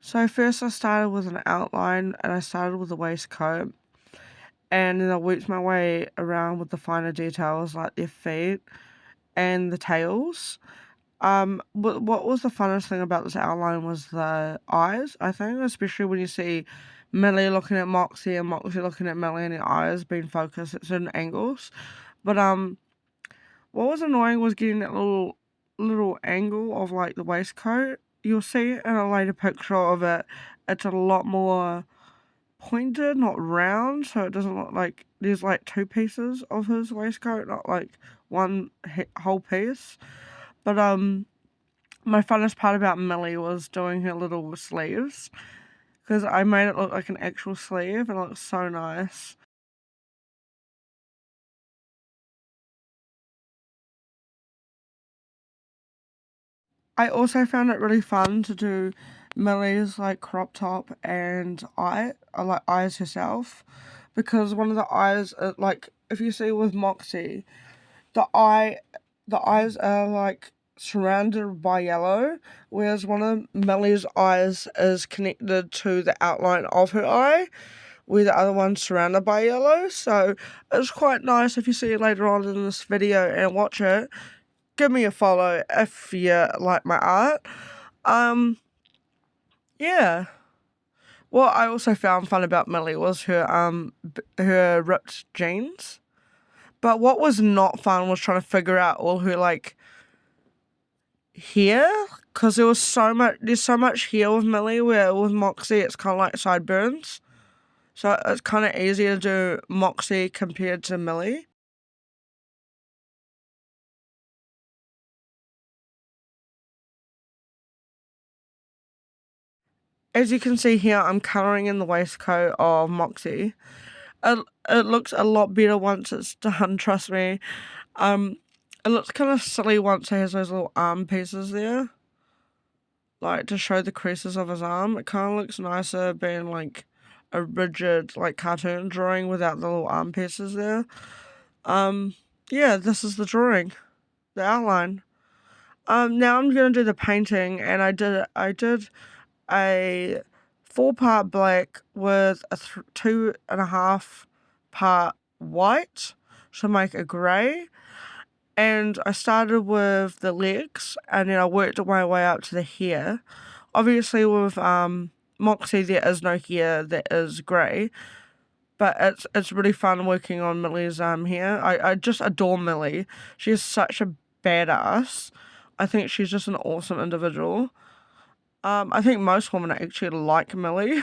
So first I started with an outline, and I started with the waistcoat, and then I worked my way around with the finer details like their feet and the tails. What was the funnest thing about this outline was the eyes, I think, especially when you see Millie looking at Moxxie and Moxxie looking at Millie, and the eyes being focused at certain angles. But what was annoying was getting that little angle of like the waistcoat. You'll see in a later picture of it, it's a lot more pointed, not round, so it doesn't look like there's like two pieces of his waistcoat, not like one whole piece. But my funnest part about Millie was doing her little sleeves, because I made it look like an actual sleeve and it looks so nice. I also found it really fun to do Millie's like crop top and like eyes herself, because one of the eyes, like if you see with Moxxie, the eye, the eyes are like surrounded by yellow, whereas one of Millie's eyes is connected to the outline of her eye, where the other one's surrounded by yellow. So it's quite nice if you see it later on in this video and watch it. Give me a follow if you like my art. Um, yeah. What I also found fun about Millie was her ripped jeans. But what was not fun was trying to figure out all her like hair, because there's so much hair with Millie, where with Moxxie it's kind of like sideburns. So it's kind of easier to do Moxxie compared to Millie. As you can see here, I'm colouring in the waistcoat of Moxxie. It looks a lot better once it's done, trust me. Um, it looks kind of silly once it has those little arm pieces there, like to show the creases of his arm. It kind of looks nicer being like a rigid like cartoon drawing without the little arm pieces there. Um, yeah, this is the drawing, the outline. Now I'm gonna do the painting, and I did a 4-part black with a 2.5 part white to make a grey. And I started with the legs, and then I worked my way up to the hair. Obviously, with Moxxie, there is no hair that is grey, but it's really fun working on Millie's hair. I just adore Millie. She's such a badass. I think she's just an awesome individual. I think most women actually like Millie,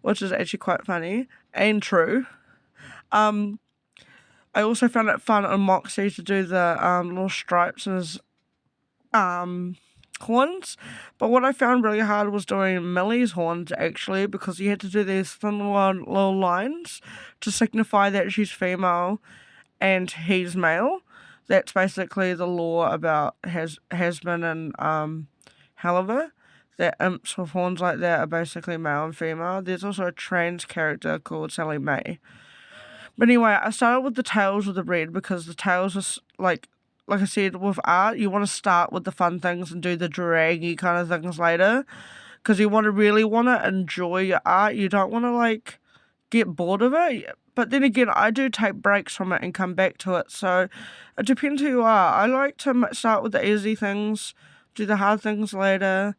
which is actually quite funny and true. Um, I also found it fun on Moxie to do the little stripes in his um horns. But what I found really hard was doing Millie's horns, actually, because you had to do these thin little lines to signify that she's female and he's male. That's basically the law about has-been and Haliver. That imps with horns like that are basically male and female. There's also a trans character called Sally Mae. But anyway, I started with the tails with the red, because the tails is like I said, with art, you want to start with the fun things and do the draggy kind of things later, because you really want to enjoy your art. You don't want to like get bored of it. But then again, I do take breaks from it and come back to it. So it depends who you are. I like to start with the easy things, do the hard things later,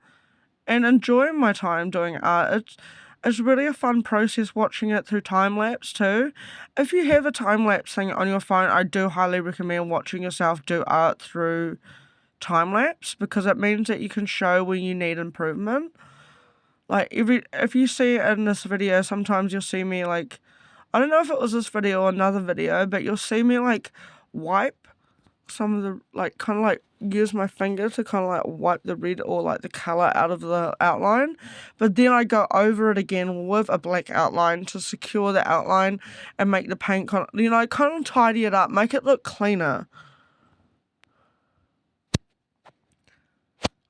and enjoy my time doing art. It's really a fun process watching it through time lapse too. If you have a time lapse thing on your phone, I do highly recommend watching yourself do art through time lapse, because it means that you can show when you need improvement. Like if you see it in this video, sometimes you'll see me like, I don't know if it was this video or another video, but you'll see me like wipe some of the, like, kind of like use my finger to kind of like wipe the red or like the color out of the outline, but then I go over it again with a black outline to secure the outline and make the paint kind of tidy it up, make it look cleaner.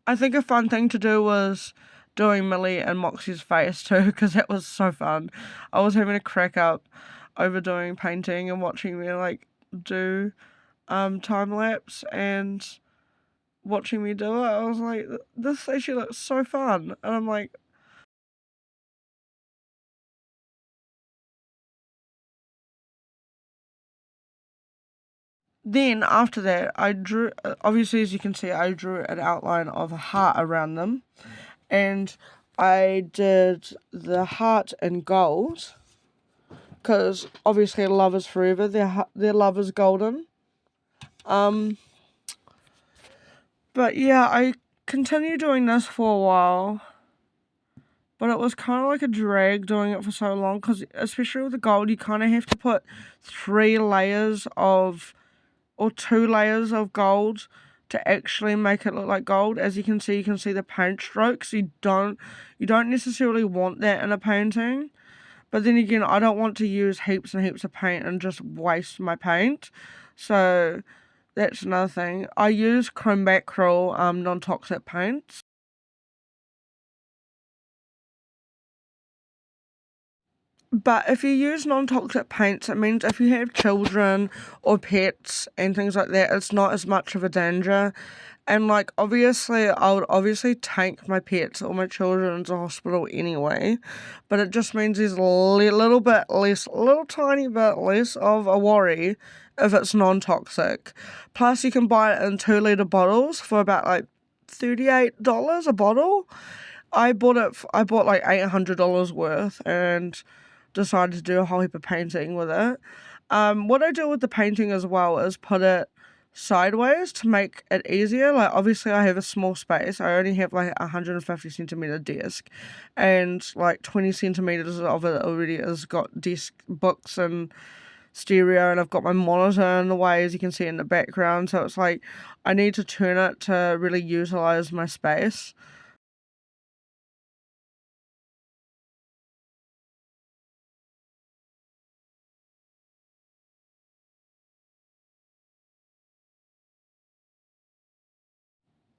I think a fun thing to do was doing Millie and Moxie's face too, because that was so fun. I was having a crack up over doing painting and watching me like do time lapse and watching me do it. I was like, this actually looks so fun. And I'm like, Then after that, I drew, obviously as you can see, I drew an outline of a heart around them. And I did the heart in gold, because obviously love is forever, their love is golden. But yeah, I continued doing this for a while, but it was kind of like a drag doing it for so long, because especially with the gold, you kind of have to put 3 layers of, or 2 layers of gold to actually make it look like gold. As you can see the paint strokes. You don't necessarily want that in a painting. But then again, I don't want to use heaps and heaps of paint and just waste my paint. So that's another thing. I use Chromacryl non-toxic paints. But if you use non-toxic paints, it means if you have children or pets and things like that, it's not as much of a danger. And like, obviously, I would obviously take my pets or my children to hospital anyway, but it just means there's a little bit less, a little tiny bit less of a worry if it's non-toxic. Plus, you can buy it in 2-litre bottles for about like $38 a bottle. I bought like $800 worth and decided to do a whole heap of painting with it. What I do with the painting as well is put it sideways to make it easier. Like, obviously I have a small space. I only have like 150 centimeter desk, and like 20 centimeters of it already has got desk, books and stereo, and I've got my monitor in the way, as you can see in the background. So it's like I need to turn it to really utilize my space.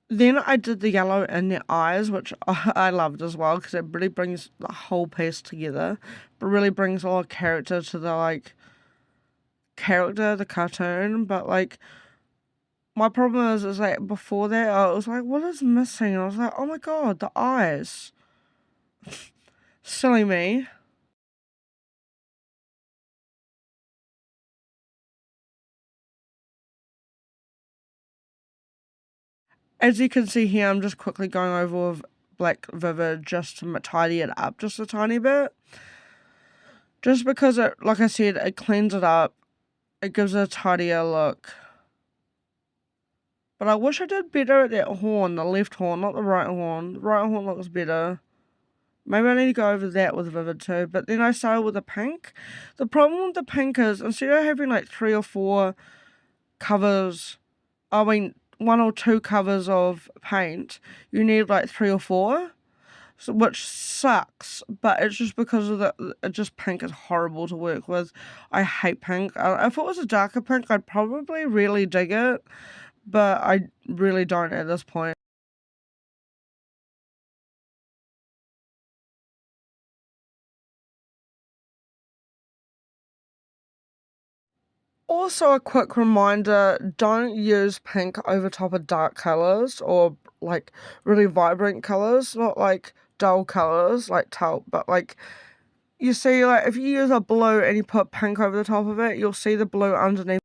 Then I did the yellow in their eyes, which I loved as well, because it really brings the whole piece together. But really brings a lot of character to the the cartoon. But like, my problem is like, before that I was like, what is missing? And I was like, oh my god, the eyes. Silly me. As you can see here, I'm just quickly going over with Black Vivid just to tidy it up just a tiny bit. Just because it, like I said, it cleans it up. It gives it a tidier look. But I wish I did better at that horn, the left horn, not the right horn. The right horn looks better. Maybe I need to go over that with Vivid too. But then I started with the pink. The problem with the pink is, instead of having like 3 or 4 covers, I mean 1 or 2 covers of paint, you need like 3 or 4. So, which sucks, but it's just because of just pink is horrible to work with. I hate pink. If it was a darker pink, I'd probably really dig it, but I really don't at this point. Also, a quick reminder, don't use pink over top of dark colours or like really vibrant colours, not like dull colours like taupe, but like, you see, like if you use a blue and you put pink over the top of it, you'll see the blue underneath